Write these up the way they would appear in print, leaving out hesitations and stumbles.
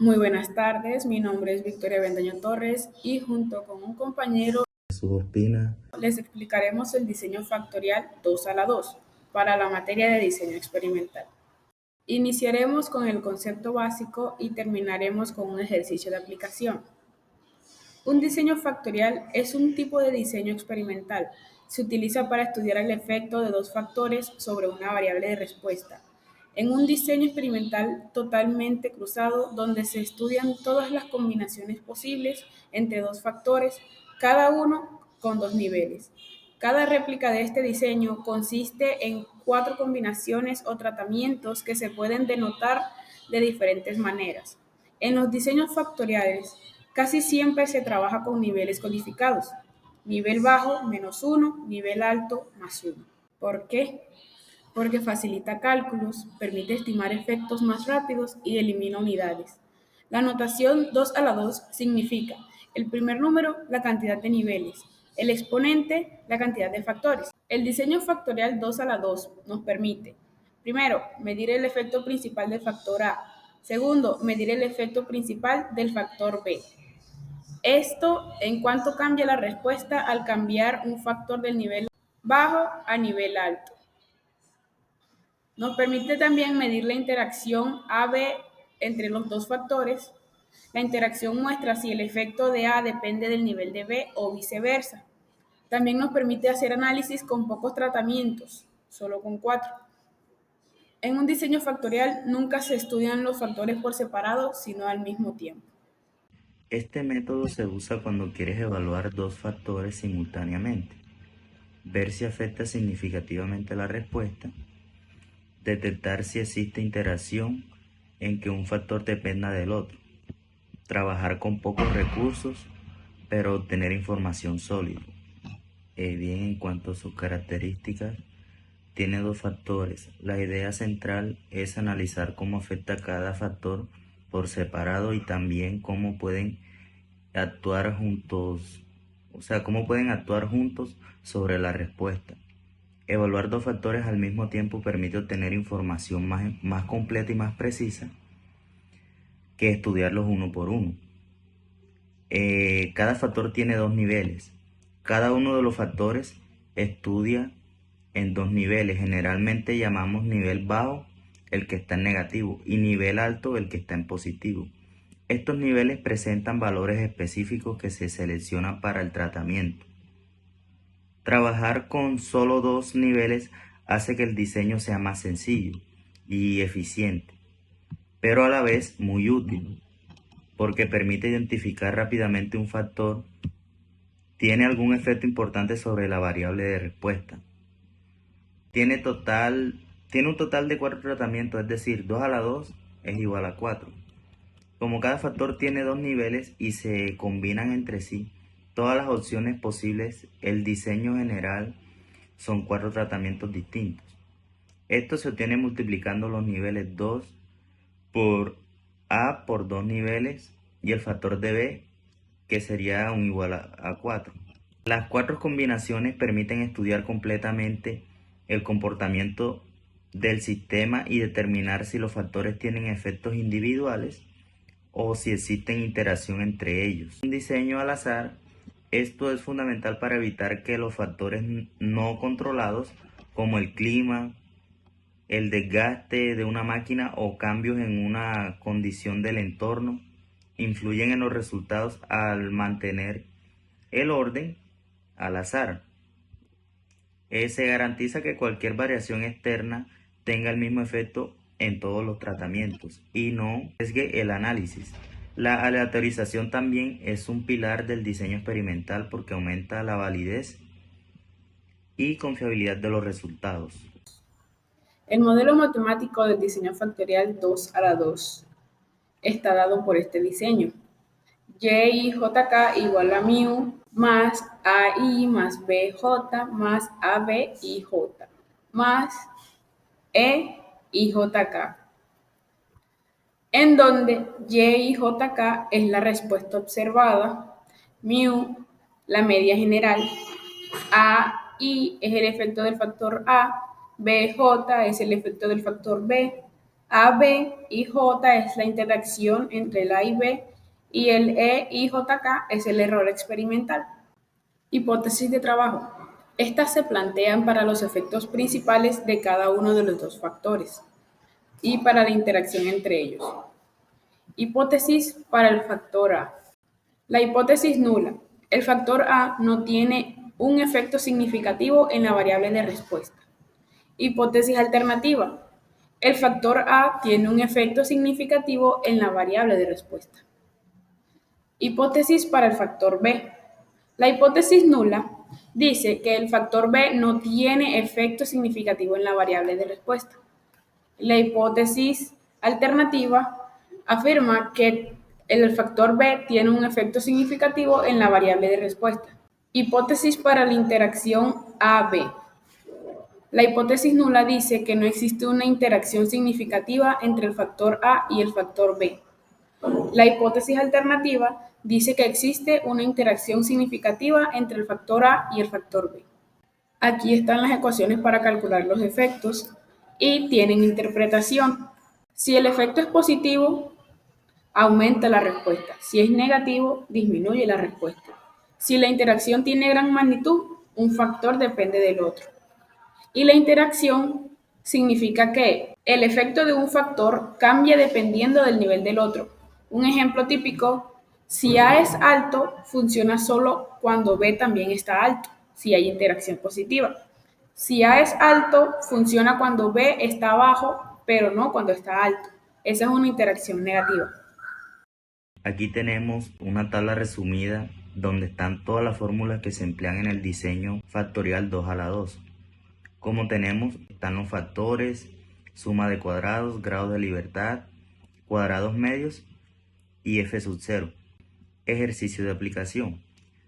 Muy buenas tardes, mi nombre es Victoria Bendaño Torres y junto con un compañero Jesús Ospina. les explicaremos el diseño factorial 2 a la 2 para la materia de diseño experimental. Iniciaremos con el concepto básico y terminaremos con un ejercicio de aplicación. Un diseño factorial es un tipo de diseño experimental. Se utiliza para estudiar el efecto de dos factores sobre una variable de respuesta. En un diseño experimental totalmente cruzado, donde se estudian todas las combinaciones posibles entre dos factores, cada uno con dos niveles. Cada réplica de este diseño consiste en 4 combinaciones o tratamientos que se pueden denotar de diferentes maneras. En los diseños factoriales, casi siempre se trabaja con niveles codificados. Nivel bajo, -1, nivel alto, +1. ¿Por qué? Porque facilita cálculos, permite estimar efectos más rápidos y elimina unidades. La notación 2 a la 2 significa el primer número, la cantidad de niveles, el exponente, la cantidad de factores. El diseño factorial 2 a la 2 nos permite, primero, medir el efecto principal del factor A. Segundo, medir el efecto principal del factor B. Esto en cuanto cambia la respuesta al cambiar un factor del nivel bajo a nivel alto. Nos permite también medir la interacción A-B entre los dos factores. La interacción muestra si el efecto de A depende del nivel de B o viceversa. También nos permite hacer análisis con pocos tratamientos, solo con 4. En un diseño factorial nunca se estudian los factores por separado, sino al mismo tiempo. Este método se usa cuando quieres evaluar dos factores simultáneamente, ver si afecta significativamente la respuesta, detectar si existe interacción en que un factor dependa del otro, trabajar con pocos recursos, pero obtener información sólida. Bien, en cuanto a sus características, tiene dos factores. La idea central es analizar cómo afecta cada factor por separado y también cómo pueden actuar juntos, cómo pueden actuar juntos sobre la respuesta. Evaluar dos factores al mismo tiempo permite obtener información más completa y más precisa que estudiarlos uno por uno. Cada factor tiene dos niveles. Cada uno de los factores estudia en dos niveles. Generalmente llamamos nivel bajo el que está en negativo y nivel alto el que está en positivo. Estos niveles presentan valores específicos que se seleccionan para el tratamiento. Trabajar con solo dos niveles hace que el diseño sea más sencillo y eficiente, pero a la vez muy útil, porque permite identificar rápidamente un factor tiene algún efecto importante sobre la variable de respuesta. Tiene un total de 4 tratamientos, es decir, 2 a la 2 es igual a 4. Como cada factor tiene dos niveles y se combinan entre sí todas las opciones posibles, el diseño general son 4 tratamientos distintos. Esto se obtiene multiplicando los niveles 2 por A por 2 niveles y el factor de B, que sería un igual a 4. Las 4 combinaciones permiten estudiar completamente el comportamiento del sistema y determinar si los factores tienen efectos individuales o si existen interacción entre ellos. Un diseño al azar, esto es fundamental para evitar que los factores no controlados, como el clima, el desgaste de una máquina o cambios en una condición del entorno, influyen en los resultados al mantener el orden al azar. Se garantiza que cualquier variación externa tenga el mismo efecto en todos los tratamientos y no sesgue el análisis. La aleatorización también es un pilar del diseño experimental porque aumenta la validez y confiabilidad de los resultados. El modelo matemático del diseño factorial 2 a la 2 está dado por este diseño. YIJK igual a mu más AI más BJ más ABIJ más EIJK, en donde YIJK es la respuesta observada, mu la media general, AI es el efecto del factor A, BJ es el efecto del factor B, A, B y J es la interacción entre el A y B y el E y JK es el error experimental. Hipótesis de trabajo. Estas se plantean para los efectos principales de cada uno de los dos factores y para la interacción entre ellos. Hipótesis para el factor A. La hipótesis nula. El factor A no tiene un efecto significativo en la variable de respuesta. Hipótesis alternativa. El factor A tiene un efecto significativo en la variable de respuesta. Hipótesis para el factor B. La hipótesis nula dice que el factor B no tiene efecto significativo en la variable de respuesta. La hipótesis alternativa afirma que el factor B tiene un efecto significativo en la variable de respuesta. Hipótesis para la interacción A-B. La hipótesis nula dice que no existe una interacción significativa entre el factor A y el factor B. La hipótesis alternativa dice que existe una interacción significativa entre el factor A y el factor B. Aquí están las ecuaciones para calcular los efectos y tienen interpretación. Si el efecto es positivo, aumenta la respuesta. Si es negativo, disminuye la respuesta. Si la interacción tiene gran magnitud, un factor depende del otro. Y la interacción significa que el efecto de un factor cambia dependiendo del nivel del otro. Un ejemplo típico, si A es alto, funciona solo cuando B también está alto, si hay interacción positiva. Si A es alto, funciona cuando B está bajo, pero no cuando está alto. Esa es una interacción negativa. Aquí tenemos una tabla resumida donde están todas las fórmulas que se emplean en el diseño factorial 2 a la 2. Como tenemos, están los factores, suma de cuadrados, grados de libertad, cuadrados medios y f sub 0. Ejercicio de aplicación.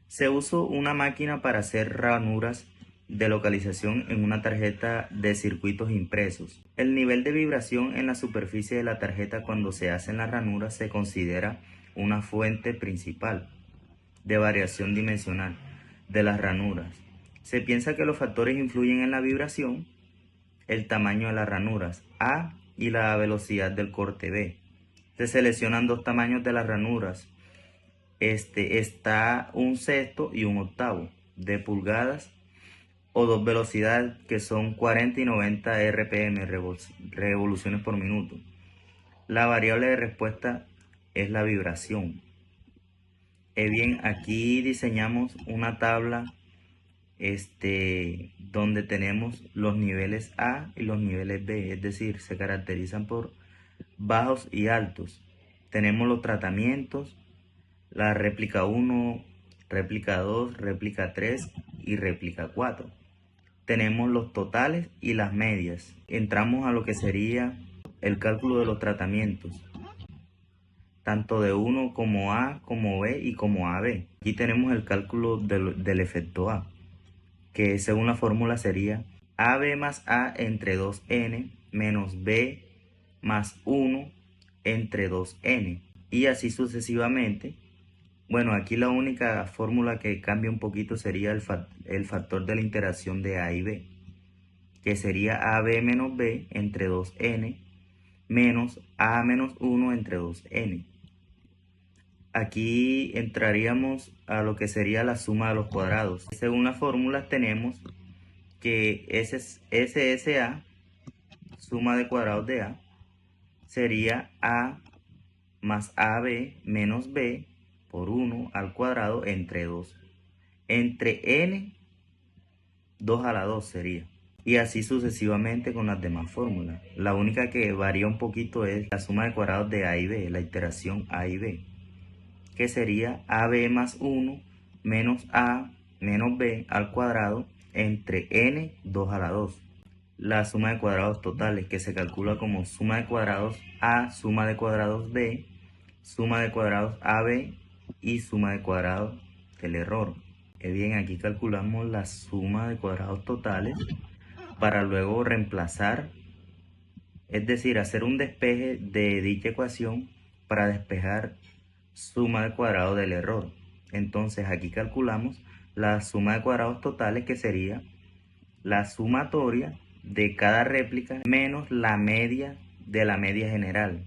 Se usó una máquina para hacer ranuras de localización en una tarjeta de circuitos impresos. El nivel de vibración en la superficie de la tarjeta cuando se hacen las ranuras se considera una fuente principal de variación dimensional de las ranuras. Se piensa que los factores influyen en la vibración, el tamaño de las ranuras A y la velocidad del corte B. Se seleccionan dos tamaños de las ranuras. Está un sexto y un octavo de pulgadas o dos velocidades que son 40 y 90 RPM, revoluciones por minuto. La variable de respuesta es la vibración. Bien, aquí diseñamos una tabla donde tenemos los niveles A y los niveles B, es decir, se caracterizan por bajos y altos. Tenemos los tratamientos, la réplica 1, réplica 2, réplica 3 y réplica 4. Tenemos los totales y las medias. Entramos a lo que sería el cálculo de los tratamientos, tanto de 1 como A, como B y como AB. Aquí tenemos el cálculo del efecto A, que según la fórmula sería AB más A entre 2n menos B más 1 entre 2n. Y así sucesivamente. Bueno, aquí la única fórmula que cambia un poquito sería el factor de la interacción de A y B, que sería AB menos B entre 2n menos A menos 1 entre 2n. Aquí entraríamos a lo que sería la suma de los cuadrados. Según las fórmulas tenemos que SSA, suma de cuadrados de A, sería A más AB menos B por 1 al cuadrado entre 2. Entre n, 2 a la 2 sería. Y así sucesivamente con las demás fórmulas. La única que varía un poquito es la suma de cuadrados de A y B, la iteración A y B, que sería AB más 1 menos A menos B al cuadrado entre n, 2 a la 2. La suma de cuadrados totales, que se calcula como suma de cuadrados A, suma de cuadrados B, suma de cuadrados AB y suma de cuadrados del error. Bien, aquí calculamos la suma de cuadrados totales para luego reemplazar, es decir, hacer un despeje de dicha ecuación para despejar suma de cuadrados del error. Entonces aquí calculamos la suma de cuadrados totales, que sería la sumatoria de cada réplica menos la media de la media general.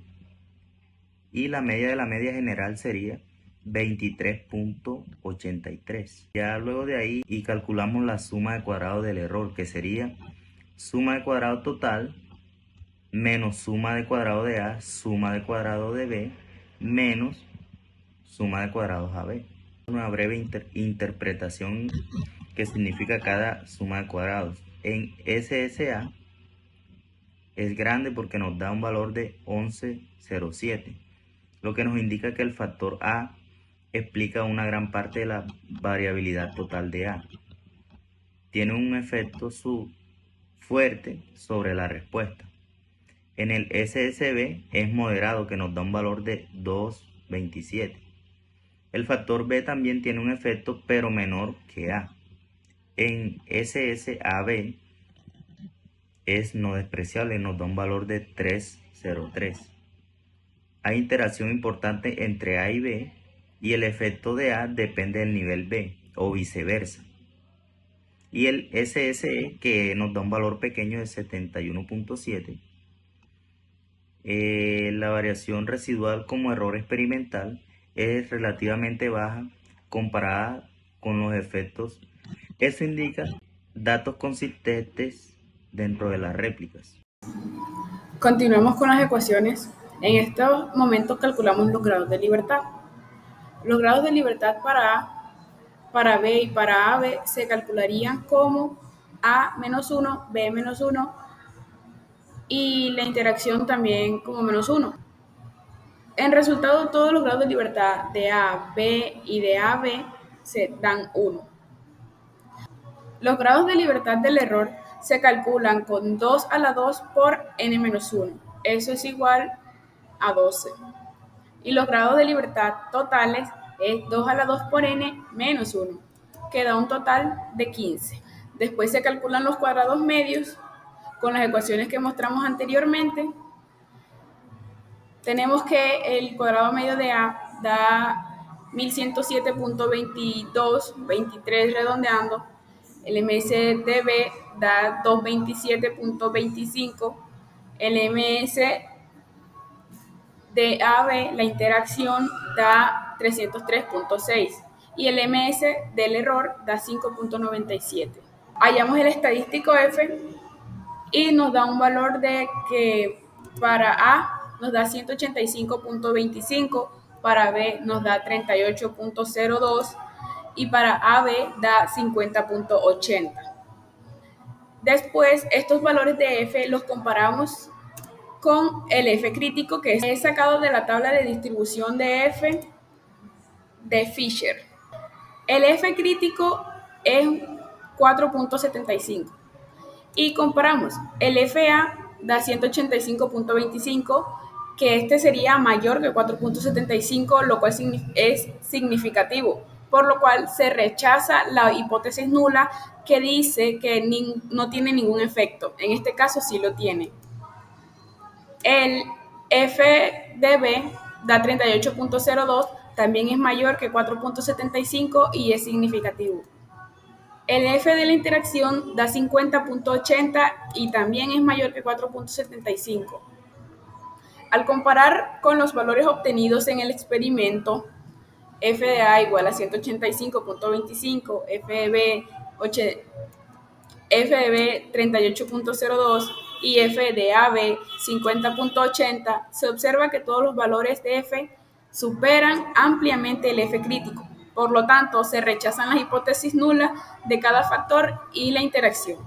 Y la media de la media general sería 23.83. Ya luego de ahí y calculamos la suma de cuadrados del error, que sería suma de cuadrado total menos suma de cuadrado de A, suma de cuadrado de B, menos suma de cuadrados AB. Una breve interpretación que significa cada suma de cuadrados. En SSA es grande porque nos da un valor de 11,07, lo que nos indica que el factor A explica una gran parte de la variabilidad total de A. Tiene un efecto fuerte sobre la respuesta. En el SSB es moderado, que nos da un valor de 2,27. El factor B también tiene un efecto, pero menor que A. En SSAB es no despreciable, nos da un valor de 3,03. Hay interacción importante entre A y B, y el efecto de A depende del nivel B, o viceversa. Y el SSE, que nos da un valor pequeño de 71.7. La variación residual como error experimental es relativamente baja comparada con los efectos. Eso indica datos consistentes dentro de las réplicas. Continuemos con las ecuaciones. En estos momentos calculamos los grados de libertad. Los grados de libertad para A, para B y para AB se calcularían como A-1, B-1 y la interacción también como -1. En resultado, todos los grados de libertad de A, B y de AB se dan 1. Los grados de libertad del error se calculan con 2 a la 2 por n-1. Eso es igual a 12. Y los grados de libertad totales es 2 a la 2 por n-1, que da un total de 15. Después se calculan los cuadrados medios con las ecuaciones que mostramos anteriormente. Tenemos que el cuadrado medio de A da 1107.2223 redondeando. El MS de B da 227.25. El MS de AB, la interacción, da 303.6. Y el MS del error da 5.97. Hallamos el estadístico F y nos da un valor de que para A nos da 185.25, para B nos da 38.02 y para AB da 50.80. Después, estos valores de F los comparamos con el F crítico, que es sacado de la tabla de distribución de F de Fisher. El F crítico es 4.75 y comparamos el FA da 185.25, que este sería mayor que 4.75, lo cual es significativo, por lo cual se rechaza la hipótesis nula que dice que no tiene ningún efecto. En este caso sí lo tiene. El F de B da 38.02, también es mayor que 4.75 y es significativo. El F de la interacción da 50.80 y también es mayor que 4.75. Al comparar con los valores obtenidos en el experimento, F de A igual a 185.25, F de B 38.02 y F de AB 50.80, se observa que todos los valores de F superan ampliamente el F crítico. Por lo tanto, se rechazan las hipótesis nulas de cada factor y la interacción.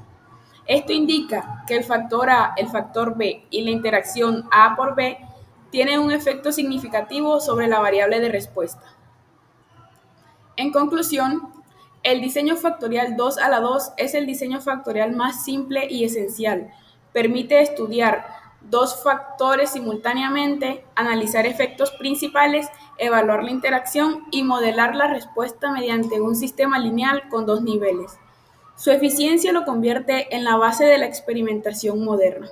Esto indica que el factor A, el factor B y la interacción A por B tienen un efecto significativo sobre la variable de respuesta. En conclusión, el diseño factorial 2 a la 2 es el diseño factorial más simple y esencial. Permite estudiar dos factores simultáneamente, analizar efectos principales, evaluar la interacción y modelar la respuesta mediante un sistema lineal con dos niveles. Su eficiencia lo convierte en la base de la experimentación moderna.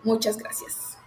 Muchas gracias.